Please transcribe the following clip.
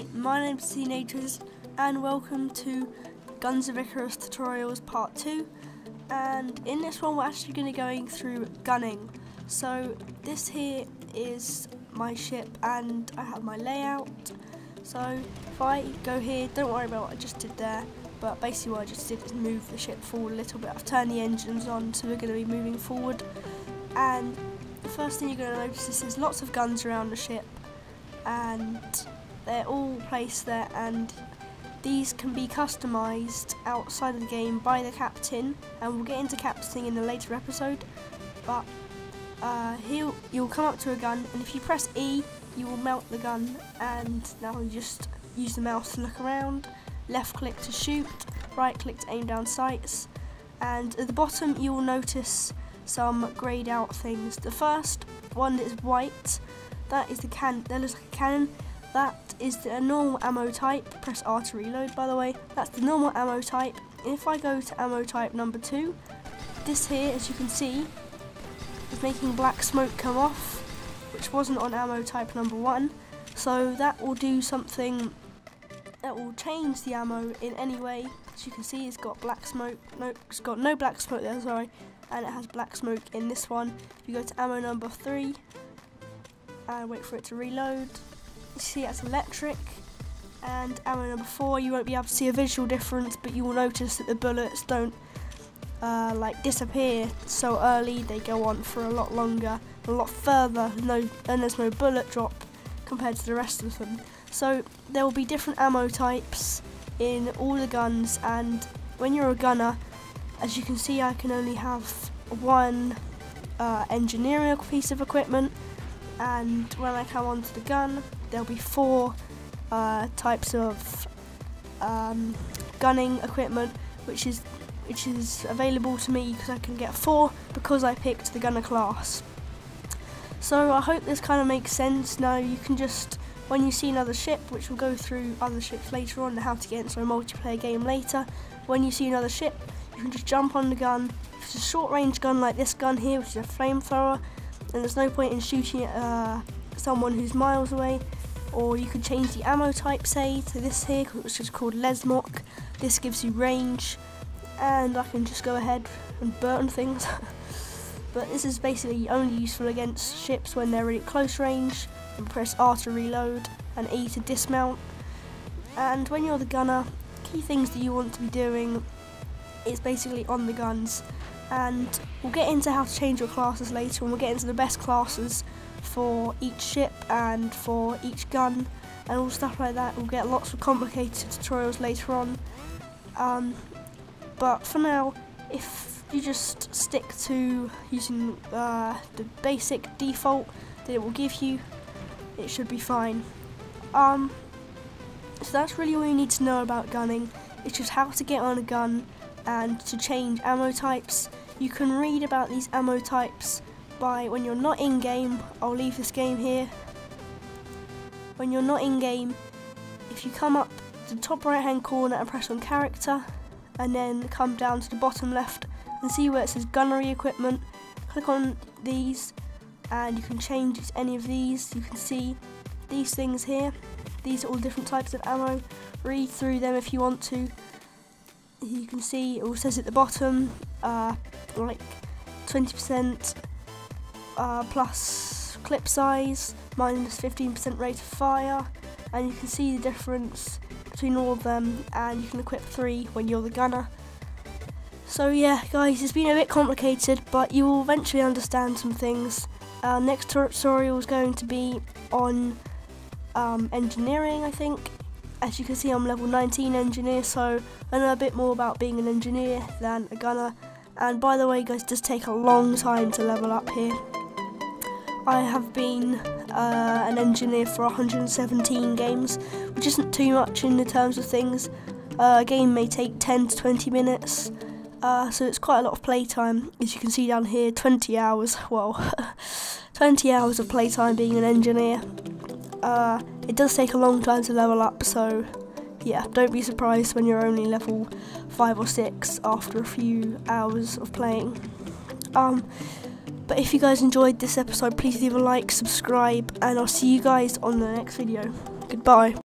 Hi, my name's TheTeenageWizard and welcome to Guns of Icarus Tutorials Part 2, and in this one we're actually going to be going through gunning. So this here is my ship and I have my layout. So if I go here, don't worry about what I just did there, but basically what I just did is move the ship forward a little bit. I've turned the engines on, so we're going to be moving forward, and the first thing you're going to notice is there's lots of guns around the ship and they're all placed there, and these can be customised outside of the game by the captain, and we'll get into captaining in a later episode. But here you'll come up to a gun, and if you press E you will mount the gun, and now you just use the mouse to look around, left click to shoot, right click to aim down sights, and at the bottom you will notice some greyed out things. The first one is white, that is the cannon, that looks like a cannon. That is the normal ammo type. Press R to reload, by the way. That's the normal ammo type. And if I go to ammo type number 2, this here, as you can see, is making black smoke come off, which wasn't on ammo type number 1. So that will do something, that will change the ammo in any way. As you can see, it's got black smoke. No, it's got no black smoke there, sorry. And it has black smoke in this one. If you go to ammo number 3, and wait for it to reload, you see that's electric. And ammo number 4, you won't be able to see a visual difference, but you will notice that the bullets don't like disappear so early. They go on for a lot longer, a lot further, and there's no bullet drop compared to the rest of them. So there will be different ammo types in all the guns, and when you're a gunner, as you can see, I can only have one engineering piece of equipment, and when I come onto the gun there'll be 4 types of gunning equipment, which is available to me because I can get 4 because I picked the gunner class. So I hope this kind of makes sense. Now you can just, when you see another ship, which we'll go through other ships later on and how to get into a multiplayer game later, when you see another ship you can just jump on the gun. If it's a short range gun like this gun here, which is a flamethrower, and there's no point in shooting at someone who's miles away, or you could change the ammo type, say, to this here, which is called Lesmok. This gives you range, and I can just go ahead and burn things. But this is basically only useful against ships when they're really close range, and press R to reload and E to dismount. And when you're the gunner, key things that you want to be doing is basically on the guns, and we'll get into how to change your classes later, and we'll get into the best classes for each ship and for each gun and all stuff like that. We'll get lots of complicated tutorials later on, but for now, if you just stick to using the basic default that it will give you, it should be fine. So that's really all you need to know about gunning. It's just how to get on a gun and to change ammo types. You can read about these ammo types by, when you're not in game, I'll leave this game here. When you're not in game, if you come up to the top right hand corner and press on character, and then come down to the bottom left and see where it says gunnery equipment, click on these and you can change any of these. You can see these things here, these are all different types of ammo. Read through them if you want to. You can see it all says at the bottom like 20% plus clip size, minus 15% rate of fire, and you can see the difference between all of them, and you can equip 3 when you're the gunner. So yeah guys, it's been a bit complicated, but you will eventually understand some things. Next tutorial is going to be on engineering, I think. As you can see, I'm level 19 engineer, so I know a bit more about being an engineer than a gunner. And by the way guys, it does take a long time to level up here. I have been an engineer for 117 games, which isn't too much in the terms of things. A game may take 10 to 20 minutes, so it's quite a lot of playtime. As you can see down here, 20 hours, well, 20 hours of playtime being an engineer. It does take a long time to level up, so yeah, don't be surprised when you're only level 5 or 6 after a few hours of playing. But if you guys enjoyed this episode, please leave a like, subscribe, and I'll see you guys on the next video. Goodbye.